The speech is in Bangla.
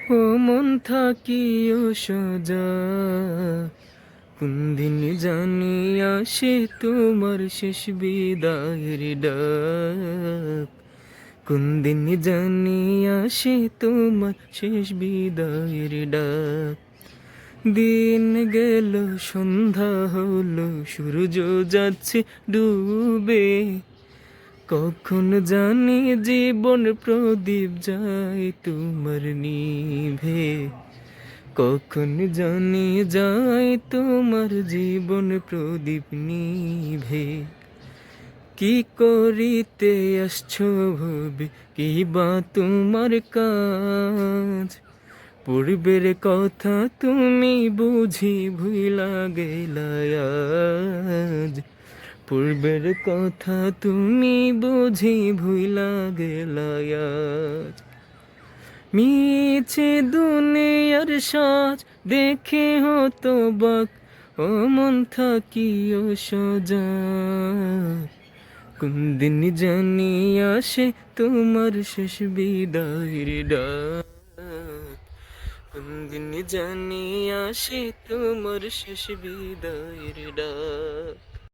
ও মন থাকিও সোজা, কোন দিন জানি আসে তোমার শেষ বিদায়ের ডাক। কোন দিন জানি আসে তোমার শেষ বিদায়ের ডাক। দিন গেল সন্ধ্যা হলো, সূর্য যাচ্ছে ডুবে। কখন জানি জীবন প্রদীপ যায় তোমার নিভে। কখন জানি যায় তোমার জীবন প্রদীপ নিভে। কি করিতে আসছো ভবে, কি বা তোমার কাজ? পূর্বের কথা তুমি বুঝি ভুইলা গেলা আজ। পূর্বের কথা তুমি বুঝি ভুইলা গেলা আজ। মিছে দুনিয়ার সাজ দেখে হতো বাক, ও মন থাকিও সোজা। কোন দিন জানি আসে তোমার শেষ বিদায়ের ডাক। কোন দিন জানি আসে তোমার শেষ বিদায়ের ডাক।